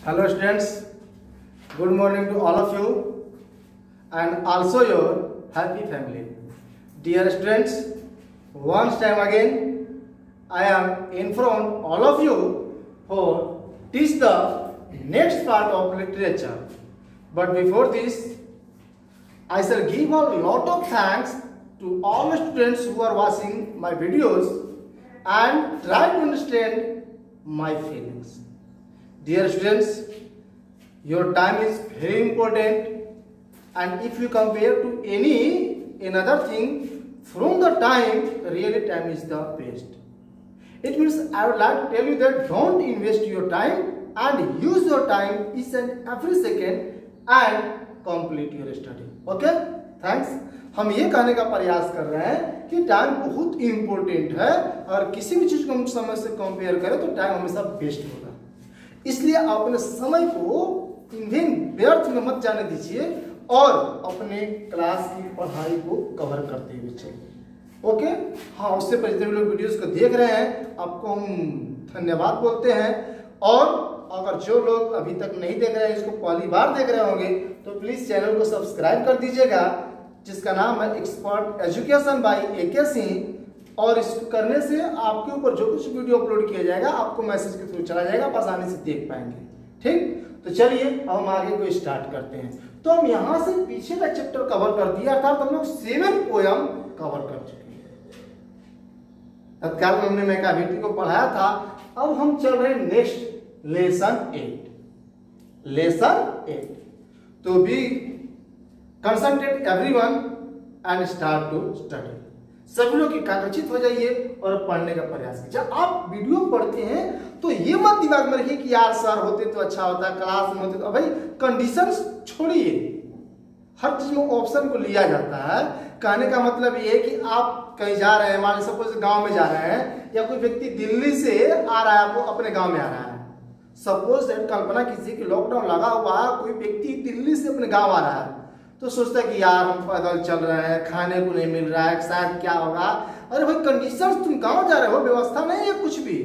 Hello students, good morning to all of you and also your happy family. Dear students, once time again I am in front all of you for teach the next part of literature. But before this, I shall give a lot of thanks to all the students who are watching my videos and try to understand my feelings. Dear students, your time is very important, and if you compare to any another thing, from the time, really time is the best. It means I would like to tell you that don't invest your time and use your time each and every second and complete your study. Okay? Thanks. हम ये कहने का प्रयास कर रहे हैं कि time बहुत इम्पोर्टेंट है और किसी भी चीज को हम समय से कंपेयर करें तो टाइम हमेशा बेस्ट होगा। इसलिए अपने समय को व्यर्थ में मत जाने दीजिए और अपने क्लास की पढ़ाई को कवर करते हुए चलिए। ओके? हाँ, उससे पहले जितने लोग वीडियोस को देख रहे हैं आपको हम धन्यवाद बोलते हैं, और अगर जो लोग अभी तक नहीं देख रहे हैं, इसको पहली बार देख रहे होंगे, तो प्लीज चैनल को सब्सक्राइब कर दीजिएगा, जिसका नाम है expert education by AK Singh. और इसको करने से आपके ऊपर जो कुछ वीडियो अपलोड किया जाएगा आपको मैसेज के थ्रू चला जाएगा, आप आसानी से देख पाएंगे। ठीक, तो चलिए अब हम आगे को स्टार्ट करते हैं। तो हम यहाँ से पीछे का चैप्टर कवर कर दिया, अर्थात हम लोग 7 पोयम कवर कर चुके हैं। तत्काल में हमने मैकाविटी को पढ़ाया था। अब हम चल रहे हैं नेक्स्ट लेसन 8। लेसन 8। तो be concentrate everyone and start to study. सभी लोग एकाग्रचित हो जाइए और पढ़ने का प्रयास कीजिए। जब आप वीडियो पढ़ते हैं तो ये मत दिमाग में रखिए कि यार सर होते तो अच्छा होता, क्लास में होते तो। भाई कंडीशंस छोड़िए, हर चीज में ऑप्शन को लिया जाता है। कहने का मतलब ये है कि आप कहीं जा रहे हैं, मान लीजिए सपोज गांव में जा रहे हैं, या कोई व्यक्ति दिल्ली से आ रहा है, आपको अपने गांव में आ रहा है। सपोज कल्पना कीजिए कि लॉकडाउन लगा हुआ है, कोई व्यक्ति दिल्ली से अपने गाँव आ रहा है, तो सोचता है कि यार हम पैदल चल रहे हैं, खाने को नहीं मिल रहा है, शायद क्या होगा। अरे भाई कंडीशंस, तुम गांव जा रहे हो, व्यवस्था नहीं है कुछ भी,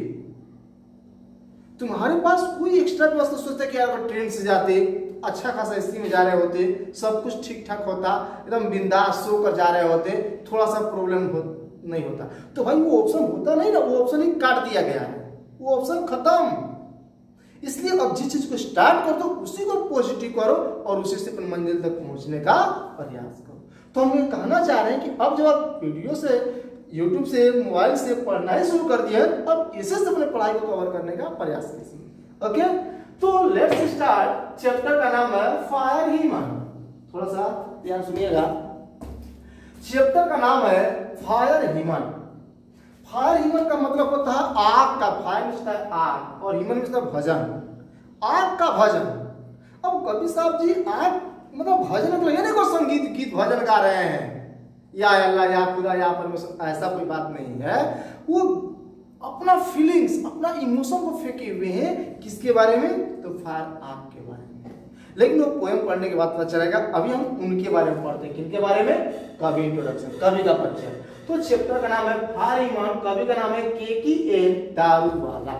तुम्हारे पास कोई एक्स्ट्रा व्यवस्था। सोचते कि यार ट्रेन से जाते, अच्छा खासा AC में जा रहे होते, सब कुछ ठीक ठाक होता, एकदम बिंदास सो कर जा रहे होते, थोड़ा सा प्रॉब्लम नहीं होता। तो भाई वो ऑप्शन होता नहीं ना, वो ऑप्शन ही काट दिया गया है, वो ऑप्शन खत्म। इसलिए अब जिस चीज को स्टार्ट कर दो उसी को पॉजिटिव करो और उसी से अपनी मंजिल तक पहुंचने का प्रयास करो। तो हम ये कहना चाह रहे हैं कि अब जब आप वीडियो से, यूट्यूब से, मोबाइल से पढ़ना ही शुरू कर दिया, अब इसे से अपने पढ़ाई को कवर करने का प्रयास कीजिए। ओके, तो लेट्स स्टार्ट। चैप्टर का नाम है फायर ह्यूमन। थोड़ा सा ध्यान सुनिएगा। चैप्टर का नाम है फायर ह्यूमन। फायर ह्यूमन का मतलब होता है आग का। फायर मिलता है आग और ह्यूमन मिलता है भजन, आग का भजन। अब कवि साहब जी आग मतलब भजन मतलब ये नहीं कोई संगीत गीत भजन गा रहे हैं, या अल्लाह या खुदा या परमेश्वर, ऐसा कोई बात नहीं है। वो अपना फीलिंग्स, अपना इमोशन को फेंके हुए हैं। किसके बारे में? तो फायर, आग के बारे में। लेकिन वो पोएम पढ़ने के बाद पता चलेगा। अभी हम उनके बारे में पढ़ते हैं। किनके बारे में? कवि इंट्रोडक्शन, कवि का परिचय। तो चैप्टर का नाम है फायर ह्यूमन, कवि का नाम है KKN दारूवाला।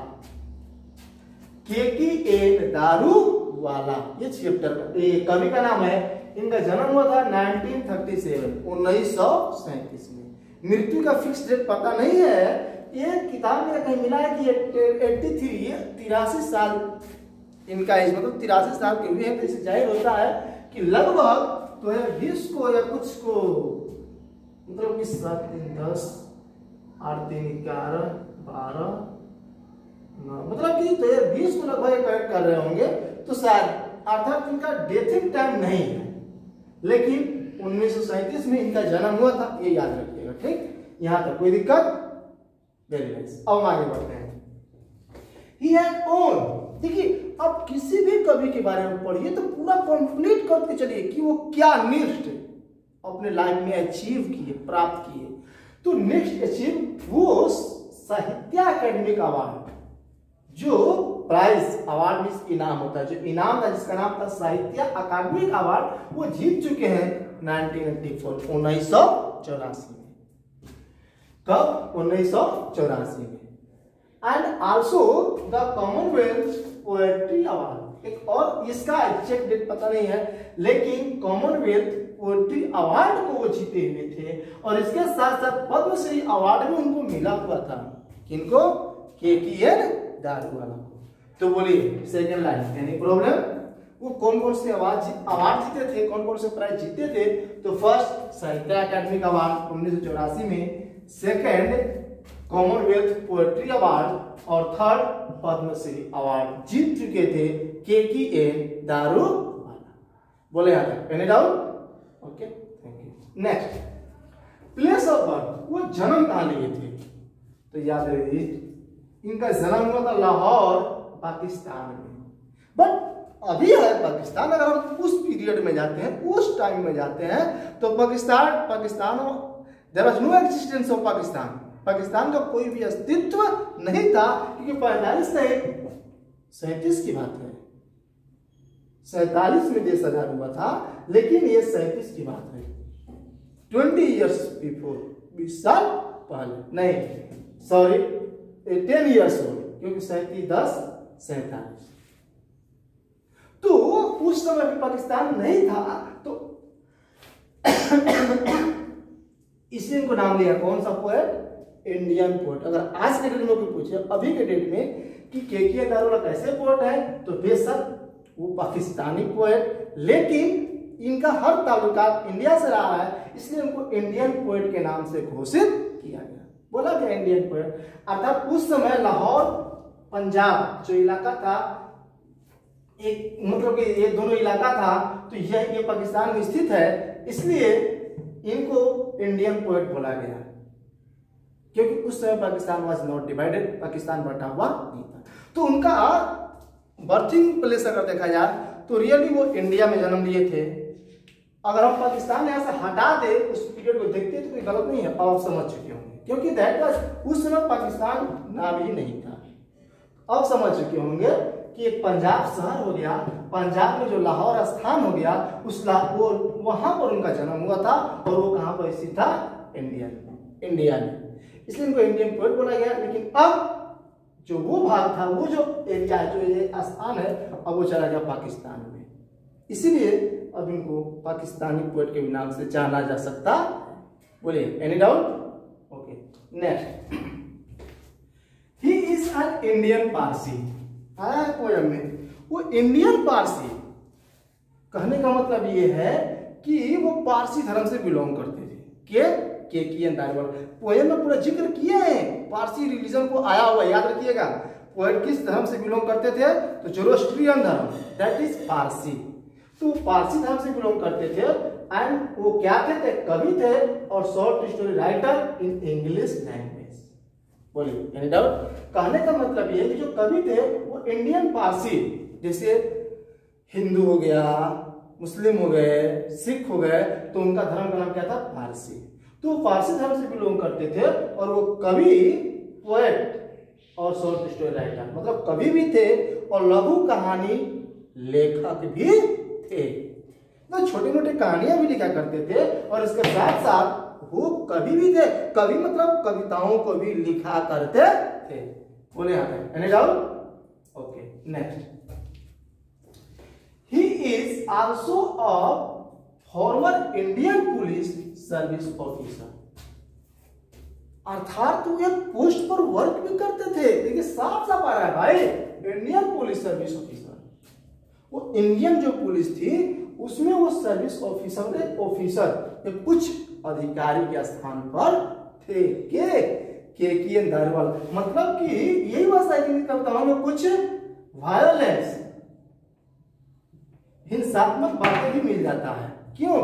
KKN दारूवाला, ये चैप्टर का, ये कवि का नाम है। इनका जन्म हुआ था 1937 में। मृत्यु का फिक्स डेट पता नहीं है। ये किताब में कहीं मिला है कि 83 साल इनका एज, मतलब 83 साल के हुए हैं। तो इससे जाहिर होता है कि लगभग 2020 को या कुछ को, मतलब कि 7 दिन 10 8 दिन 11 12 मतलब कि 2020 को लगभग करेक्ट कर रहे होंगे। तो शायद, अर्थात इनका डेथिंग टाइम नहीं है, लेकिन 1937 में इनका जन्म हुआ था, ये याद रखिएगा। ठीक, यहां तक कोई दिक्कत? Very nice. अब आगे बढ़ते हैं। He had own, देखिए अब किसी भी कवि के बारे में पढ़िए तो पूरा कंप्लीट करके चलिए कि वो क्या नेक्स्ट अपने लाइफ में अचीव किए, प्राप्त किए। तो नेक्स्ट अचीव वो साहित्य अकादमिक अवार्ड, जो प्राइज अवार्ड मींस इनाम होता है, जो इनाम था जिसका नाम था साहित्य अकादमिक अवार्ड, वो जीत चुके हैं 1984 में। कब? 1984 में। And also the Commonwealth poetry award. एक और इसका एग्जैक्ट डेट पता नहीं है, लेकिन कॉमनवेल्थ पोएट्री अवार्ड को वो जीते हुए थे और इसके साथ साथ पद्मश्री अवार्ड भी उनको मिला हुआ था। किनको? KKN दारुवाला को। तो बोलिए सेकंड लाइन, एनी प्रॉब्लम? वो कौन कौन से अवार्ड जीते थे, कौन कौन से प्राइज जीते थे? तो फर्स्ट साहित्य अकादमी अवार्ड 1984 में, सेकंड कॉमनवेल्थ पोएट्री अवार्ड और थर्ड पद्मश्री अवार्ड जीत चुके थे KKN दारुवाला। बोले यहाँ तक, any doubt? Okay, thank you. Next, place of birth, वो जन्म कहाँ लिए थे? तो याद रखिए इनका जन्म हुआ था लाहौर पाकिस्तान में, बट अभी है पाकिस्तान। अगर हम उस पीरियड में जाते हैं, उस टाइम में जाते हैं, तो Pakistan there was no existence of Pakistan. Pakistan का कोई भी अस्तित्व नहीं था, क्योंकि 45 से 37 की बात है, 47 में देश आजाद हुआ था, लेकिन ये 37 की बात है, 20 ईयर्स बिफोर, 20 साल पहले, नहीं सॉरी 10 ईयर्स हो, क्योंकि 37 10 47। तो उस समय भी पाकिस्तान नहीं था, तो इसलिए इनको नाम दिया कौन सा पोएट? Indian poet. अगर आज के डेट में कोई पूछे, अभी के डेट में कि KKN दारुवाला कैसे पोएट है, तो बेशक वो पाकिस्तानी पोएट, लेकिन इनका हर ताल्लुकात इंडिया से रहा है, इसलिए उनको इंडियन पोएट के नाम से घोषित किया गया, बोला गया इंडियन पोएट। अर्थात उस समय लाहौर पंजाब जो इलाका था, एक मतलब कि ये दोनों इलाका था, तो ये पाकिस्तान में स्थित है, इसलिए इनको इंडियन पोएट बोला गया, क्योंकि उस समय Pakistan was not divided, Pakistan बटा हुआ नहीं था। तो उनका बर्थिंग प्लेस अगर देखा जाए तो रियली वो इंडिया में जन्म लिए थे। अगर हम पाकिस्तान यहाँ से हटा दे, उस पीरियड को देखते तो कोई गलत नहीं है, आप समझ चुके होंगे, क्योंकि दैट वाज उस समय पाकिस्तान नाम ही नहीं था। अब समझ चुके होंगे कि एक पंजाब शहर हो गया, पंजाब में जो लाहौर स्थान हो गया, उस वहां पर उनका जन्म हुआ था, और वो कहां पर स्थित था? इंडिया में, इसलिए इनको इंडियन पोएट बोला गया। लेकिन अब जो वो भाग था, वो जो एरिया है, जो ये स्थान है, अब वो चला गया पाकिस्तान में, इसीलिए अब इनको पाकिस्तानी पोएट के नाम से जाना जा सकता। बोलिए, any doubt? Okay, next, he is an Indian Parsi. आया पोएम में वो इंडियन पारसी, कहने का मतलब ये है कि वो पारसी धर्म से बिलोंग करते थे। KKN दारुवाला पोएम में पूरा जिक्र किए हैं, पारसी रिलीजन को आया हुआ, याद रखिएगा। पोएट किस धर्म से बिलोंग करते थे? तो जोरोस्ट्रियन धर्म, दैट इज पारसी। तो पारसी धर्म से बिलोंग करते थे, एंड वो क्या थे? कवि थे और short story writer in English language. बोलिए, एनी डाउट? कहने का मतलब ये है कि जो कवि थे वो इंडियन पारसी, जैसे हिंदू हो गया, मुस्लिम हो गए, सिख हो गए, तो उनका धर्म का नाम क्या था? पारसी। तो पारसी धर्म से बिलोंग करते थे, और वो कवि, पोएट और शॉर्ट स्टोरी राइटर, मतलब कवि भी थे और लघु कहानी लेखक भी थे, तो छोटी मोटी कहानियां भी लिखा करते थे, और इसके साथ साथ वो कवि भी थे। कवि मतलब कविताओं को भी लिखा करते थे। बोले यहाँ पे, any doubt? Okay, next, he is also a former Indian police service officer. अर्थात वो एक पोस्ट पर वर्क भी करते थे। देखिए साफ साफ आ रहा है भाई, इंडियन पुलिस सर्विस ऑफिसर। वो इंडियन जो पुलिस थी उसमें वो सर्विस ऑफिसर एक उच्च अधिकारी के स्थान पर थे। KKN दारुवाला, मतलब कि यही बात है कि कविताओं में कुछ वायलेंस, हिंसात्मक बातें भी मिल जाता है। क्यों?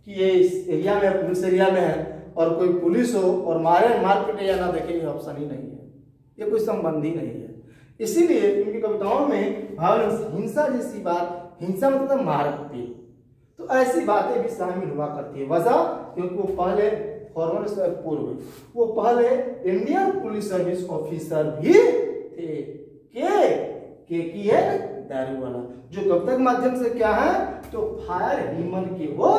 कि ये इस एरिया में, पुलिस एरिया में है, और कोई पुलिस हो और मार पीटे या ना देखे, ये ऑप्शन ही नहीं है, ये कोई संबंध ही नहीं है। इसीलिए उनकी कविताओं में वायलेंस, हिंसा जैसी बात, हिंसा मतलब मारपीट, तो ऐसी बातें भी शामिल हुआ करती है। वजह क्योंकि वो पहले फॉर्मर से पूर्व वो पहले इंडियन पुलिस सर्विस ऑफिसर भी थे। KKN दारुवाला जो कविता के माध्यम से क्या है? तो फायर ह्यूमन के वो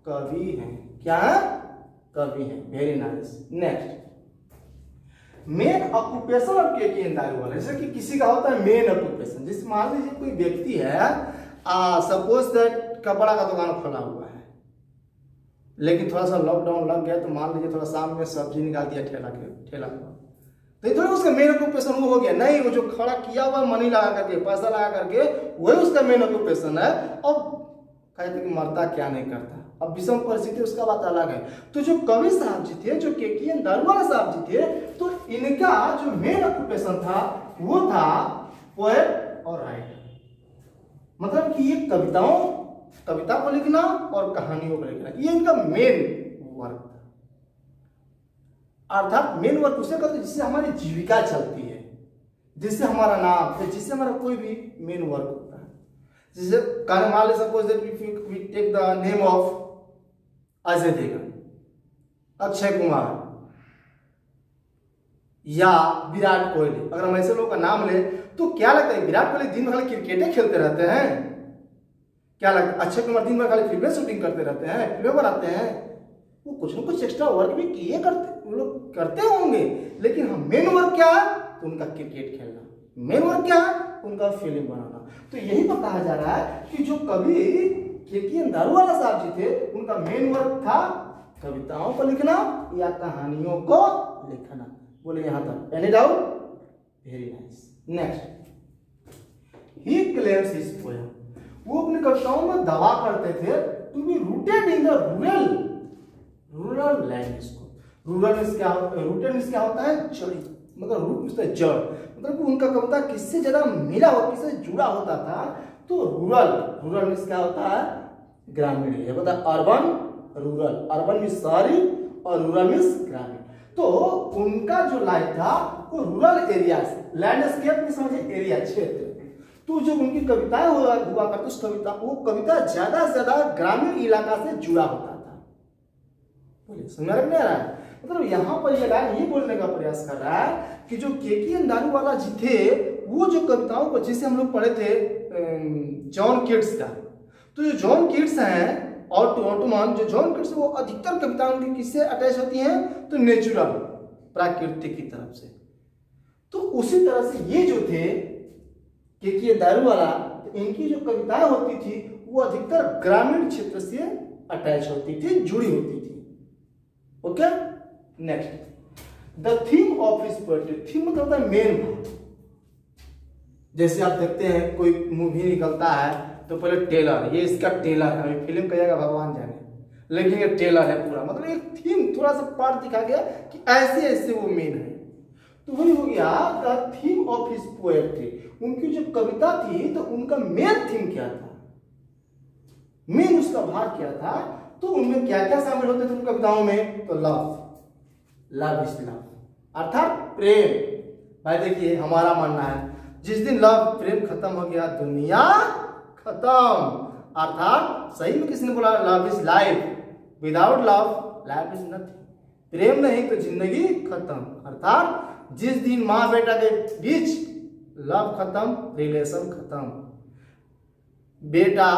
कवि हैं। क्या है? कवि हैं। Very nice. Next, main occupation of Keki N Daruwalla, जैसे कि किसी का होता है मेन ऑक्यूपेशन, जैसे मान लीजिए कोई व्यक्ति है, सपोज दैट कपड़ा का दुकान खोला हुआ है, लेकिन थोड़ा सा लॉकडाउन लग गया तो मान लीजिए थोड़ा शाम में सब्जी निकाल दिया ठेला तो ये थोड़ा उसका मेन ऑक्यूपेशन वो हो गया, नहीं वो जो खड़ा किया हुआ मनी लगा करके पैसा लगा करके वही उसका मेन ऑक्यूपेशन है। और कहते कि मरता क्या नहीं करता, अब विषम परिस्थिति उसका बात अलग है। तो जो कवि साहब जी थे, जो केकेएन दारूवाला साहब जी थे, तो इनका जो मेन ऑक्यूपेशन था वो था पोएट और राइटर, मतलब कि ये कविता को लिखना और कहानियों को लिखना, ये इनका मेन वर्क था। अर्थात मेन वर्क उसे कहते हैं जिससे हमारी जीविका चलती है, जिससे हमारा नाम, जिससे हमारा कोई भी मेन वर्क होता है। जैसे मान लीजिए suppose that we take the name of Ajay Devgan, Akshay Kumar या विराट कोहली, अगर हम ऐसे लोगों का नाम ले तो क्या लगता है विराट कोहली दिन भर खाली क्रिकेट खेलते रहते हैं? क्या लगता है अक्षय कुमार दिन भर खाली फिल्में शूटिंग करते रहते हैं, फिल्में बनाते हैं? वो कुछ ना कुछ एक्स्ट्रा वर्क भी किए करते होंगे, लेकिन हम मेन वर्क क्या है? तो उनका क्रिकेट खेलना। मेन वर्क क्या है? उनका फिल्म बनाना। तो यही पर कहा जा रहा है कि जो कवि केकेएन दारूवाला साहब जी थे, उनका मेन वर्क था कविताओं को लिखना या कहानियों को लिखना। बोले यहां तक, any doubt? Very nice. Next, he claims his poem, वो अपनी कविताओं में दावा करते थे to be rooted in the rural language को। रूरल मींस क्या, रूटेड मींस क्या होता है? जड़ी, मतलब रूट मींस जड़, मतलब कि उनका कविता किससे ज्यादा मिला हो, किससे जुड़ा होता था। तो रूरल मींस क्या होता है? ग्रामीण एरिया, बता अर्बन रूरल, अर्बन मींस शहरी और रूरल मींस ग्रामीण। तो उनका जो लाइफ था वो रूरल एरिया, लैंडस्केप में समझे एरिया, क्षेत्र। तो जो उनकी कविताएं हुआ करती, उस वो कविता ज्यादा से ज्यादा ग्रामीण इलाका से जुड़ा होता था। बोलिए समझ में आ रहा है? मतलब यहाँ पर ये लाइन ये बोलने का प्रयास कर रहा है कि जो केकेएन दारूवाला जी थे, वो जो कविताओं को, जिसे हम लोग पढ़े थे जॉन कीट्स का, तो जो जॉन कीट्स हैं ऑटोमन, जो जॉन कीट्स, वो अधिकतर कविताएं उनकी किससे अटैच होती हैं? तो नेचुरल, प्रकृति की तरफ से। तो उसी तरह से ये जो थे केकेएन दारूवाला, तो इनकी जो कविताएं होती थी वो अधिकतर ग्रामीण क्षेत्र से अटैच होती थी, जुड़ी होती थी। Okay, next, the theme of his poetry. Theme मतलब होता है मेन भाव। जैसे आप देखते हैं कोई मूवी निकलता है तो पहले टेलर, ये इसका टेलर है, फिल्म कहेगा भगवान जाने, लेकिन ये टेलर है पूरा, मतलब एक थीम, थोड़ा सा पार्ट दिखा गया कि ऐसे ऐसे वो मेन है। तो वही हो गया the theme of his poetry. उनकी जो कविता थी तो उनका मेन थीम क्या था, मेन उसका भाग क्या था? तो उनमें क्या क्या शामिल होते थे उन कविताओं में? तो लव इज लव, अर्थात प्रेम। भाई देखिए, हमारा मानना है जिस दिन लव, प्रेम खत्म हो गया, दुनिया खत्म। अर्थात सही में किसने बोला? Love is life, without love life is nothing. प्रेम नहीं तो जिंदगी खत्म। अर्थात जिस दिन माँ बेटा के बीच लव खत्म, रिलेशन खत्म, बेटा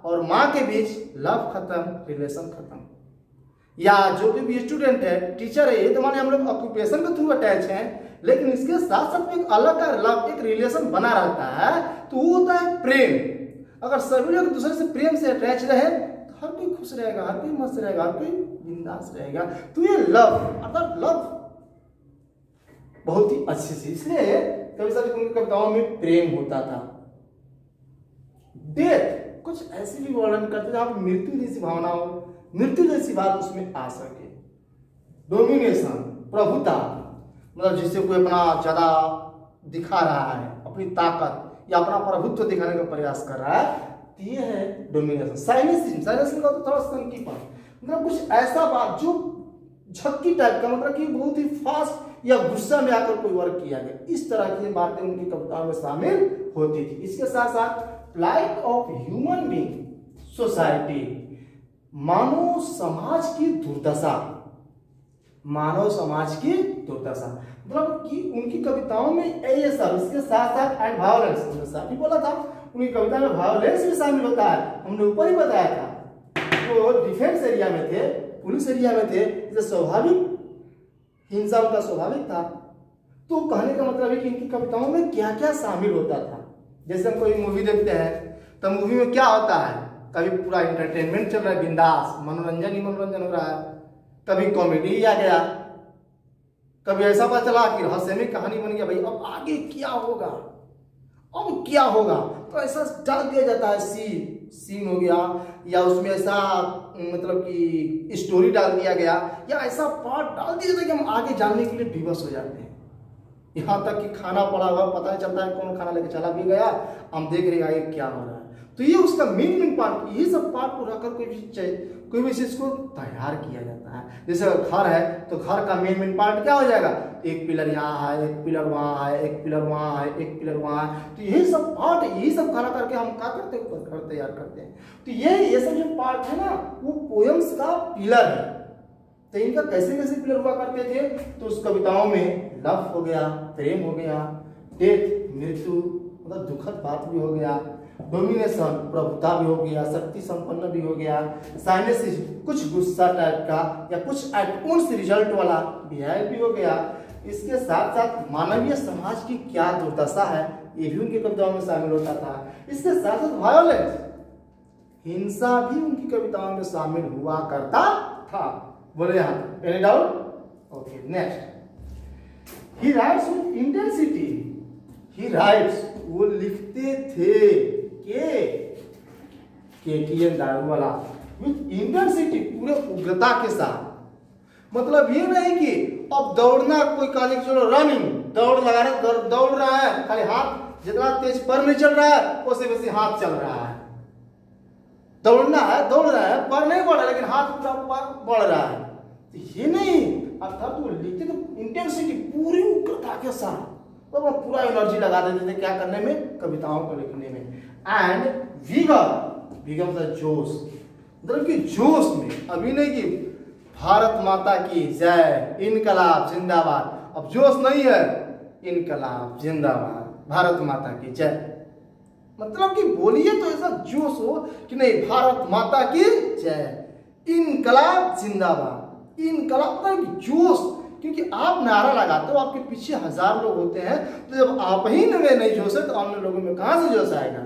और माँ के बीच लव खत्म, रिलेशन खत्म। या जो भी स्टूडेंट है, टीचर है, ये तो माने हम लोग ऑक्यूपेशन के थ्रू अटैच हैं, लेकिन इसके साथ साथ में एक अलग का लव, एक रिलेशन बना रहता है, तो वो होता है प्रेम। अगर सभी लोग दूसरे से प्रेम से अटैच रहे तो हर कोई खुश रहेगा, हर कोई मस्त रहेगा, हर कोई बिंदास रहेगा। तो ये लव, अर्थात लव बहुत ही अच्छी चीज, इसलिए कभी सारी उनकी कविताओं में प्रेम होता था। डेथ कुछ ऐसी भी वर्णन करते जहां पर मृत्यु जैसी भावना हो, मृत्यु जैसी बात उसमें आ सके। डोमिनेशन, प्रभुता, मतलब जिससे कोई अपना ज्यादा दिखा रहा है, अपनी ताकत या अपना प्रभुत्व दिखाने का प्रयास कर रहा है, तो ये है डोमिनेशन। साइनेसिज्म का तो थोड़ा संकीपन, मतलब कुछ ऐसा बात जो झक्की टाइप का, मतलब कि बहुत ही फास्ट या गुस्सा में आकर कोई वर्क किया गया, इस तरह की बातें उनकी कविताओं में शामिल होती थी। इसके साथ साथ plight of human being, society, मानव समाज की दुर्दशा, मानव समाज की दुर्दशा, मतलब कि उनकी कविताओं में ये सब, इसके साथ साथ एंड वायलेंस, हमने साथ ही बोला था उनकी कविता में वायलेंस भी शामिल होता है, हमने ऊपर ही बताया था। तो डिफेंस एरिया में थे, पुलिस एरिया में थे, जैसे स्वाभाविक हिंसा उनका स्वाभाविक था, तो कहने का मतलब है कि इनकी कविताओं में क्या क्या शामिल होता था। जैसे हम कोई मूवी देखते हैं तो मूवी में क्या होता है, कभी पूरा इंटरटेनमेंट चल रहा है, बिंदास मनोरंजन ही मनोरंजन हो रहा है, कभी कॉमेडी आ गया, कभी ऐसा पता चला कि रहस्यमय कहानी बन गया, भाई अब आगे क्या होगा, अब क्या होगा, तो ऐसा डाल दिया जाता है, सीन हो गया, या उसमें ऐसा मतलब कि स्टोरी डाल दिया गया, या ऐसा पार्ट डाल दिया जाता है कि हम आगे जानने के लिए विवश हो जाते हैं। यहाँ तक कि खाना पड़ा हुआ पता नहीं चलता है कौन खाना लेके चला भी गया, हम देख रहे हैं क्या हो रहा है। तो ये उसका मेन पार्ट, यही सब पार्ट को रखकर कोई भी चीज को तैयार किया जाता है। जैसे घर है तो घर का मेन पार्ट क्या हो जाएगा, एक पिलर यहाँ है, एक पिलर वहाँ है, एक पिलर वहाँ है, एक पिलर वहाँ है, तो यही सब पार्ट, यही सब खड़ा करके हम क्या करते हैं, ऊपर घर तैयार करते हैं। तो ये सब जो पार्ट है ना, वो पोएम्स का पिलर है। तो इनका कैसे कैसे पिलर हुआ करते थे, तो उस कविताओं में लव हो गया, प्रेम हो गया, डेथ मृत्यु मतलब दुखद बात भी हो गया, डोमिनेशन प्रभुता भी हो गया, शक्ति संपन्न भी हो गया, साइनेसिस कुछ गुस्सा टाइप का या कुछ एटमोस रिजल्ट वाला बिहेव भी हो गया। इसके साथ साथ मानवीय समाज की क्या दुर्दशा है ये भी उनकी कविताओं में शामिल होता था। इसके साथ साथ वायोलेंस हिंसा भी उनकी कविताओं में शामिल हुआ करता था। बोले यहाँ any doubt? Okay, next, he rights with intensity, he rights वो लिखते थे केटीएन दारू वाला विद इंटेंसिटी पूरे उग्रता के साथ। मतलब ये नहीं कि अब दौड़ना कोई काली चलो रनिंग दौड़ लगा रहा, दौड़ रहा है खाली हाथ जितना तेज पर नहीं चल रहा है उसे वैसे हाथ चल रहा है, दौड़ना है दौड़ रहा है पर नहीं बढ़ रहा लेकिन हाथ पूरा बढ़ रहा है, तो ये नहीं। अर्थात वो लिखते तो इंटेंसिटी पूरी उग्रता के साथ, तो वो पूरा एनर्जी लगा देते थे क्या करने में, कविताओं को लिखने में। एंड विगम मतलब जोश, मतलब कि जोश में, अभी नहीं कि भारत माता की जय इनकलाब जिंदाबाद, अब जोश नहीं है, इनकलाब जिंदाबाद भारत माता की जय, मतलब कि बोलिए तो ऐसा जोश हो कि नहीं भारत माता की जय इनकलाब जिंदाबाद, इनकलाब मतलब जोश, क्योंकि आप नारा लगाते हो आपके पीछे हजार लोग होते हैं, तो जब आप ही में नहीं जोश है तो अन्य लोगों में कहां से जोश आएगा।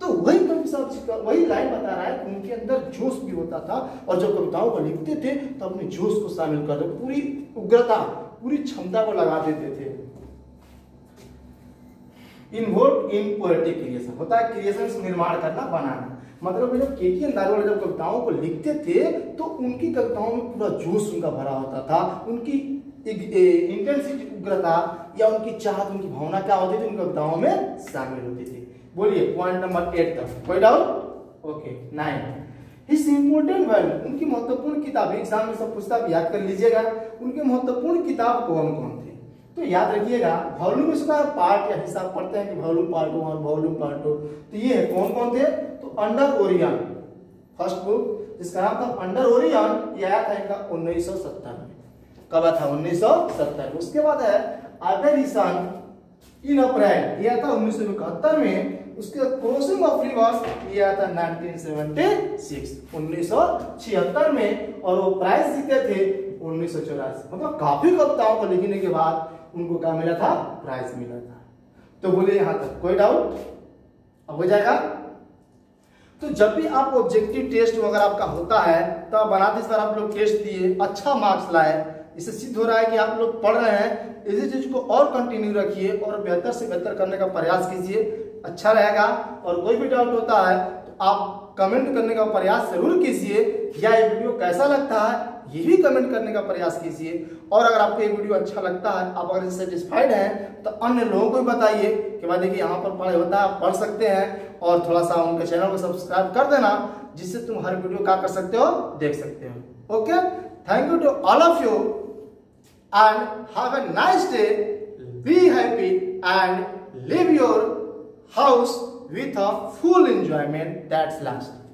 तो वही कवि साहब वही लाइन बता रहा है कि उनके अंदर जोश भी होता था, और जब कविताओं को लिखते थे तो अपने जोश को शामिल कर दो, पूरी उग्रता पूरी क्षमता को लगा देते थे। इन्वोल्व इन पोएटिक क्रिएशन होता है क्रिएशन निर्माण करना बनाना, मतलब जब केटीएन दारू जब कविताओं को लिखते थे तो उनकी कविताओं में पूरा जोश उनका भरा होता था, उनकी इंटेंसिटी उग्रता या उनकी चाहत उनकी भावना क्या होती थी उनकी कविताओं में शामिल होती थी। बोलिए पॉइंट नंबर 8 तक कोई doubt? Okay, 9 his important value, उनकी महत्वपूर्ण किताब, एग्जाम में सब पूछता है याद कर लीजिएगा, उनके महत्वपूर्ण किताब कौन कौन थे, तो याद रखिएगा वॉल्यूम इसका पार्ट या हिसाब पढ़ते हैं कि वॉल्यूम पार्ट 1 वॉल्यूम पार्ट 2, तो ये है कौन कौन थे, तो अंडर ओरियन फर्स्ट बुक जिसका नाम था अंडर ओरियन, ये आया था इनका 1970 में, कब था 1970। उसके बाद है एबेरिशन इन अप्रैल, ये आया था 1971 में। उसके क्रॉसिंग ऑफ रिवर्स ये आया था 1976 में, और वो प्राइज जीते थे 1984, मतलब काफी कविताओं को लिखने के बाद उनको क्या मिला था, प्राइज मिला था। तो बोले यहां तक कोई डाउट? अब हो जाएगा। तो जब भी आप ऑब्जेक्टिव टेस्ट वगैरह आपका होता है तो आप बनाते सर आप लोग टेस्ट दिए अच्छा मार्क्स लाए, इससे सिद्ध हो रहा है कि आप लोग पढ़ रहे हैं, इसी चीज को और कंटिन्यू रखिए और बेहतर से बेहतर करने का प्रयास कीजिए, अच्छा रहेगा। और कोई भी डाउट होता है तो आप कमेंट करने का प्रयास जरूर कीजिए, या ये वीडियो कैसा लगता है ये भी कमेंट करने का प्रयास कीजिए। और अगर आपको ये वीडियो अच्छा लगता है, आप अगर सेटिस्फाइड हैं तो अन्य लोगों को भी बताइए कि भाई देखिए यहाँ पर पढ़ाई होता है, आप पढ़ सकते हैं, और थोड़ा सा उनके चैनल को सब्सक्राइब कर देना जिससे तुम हर वीडियो क्या कर सकते हो, देख सकते हो। Okay, thank you to all of you and have a nice day, be happy and live your house with a full enjoyment. That's last.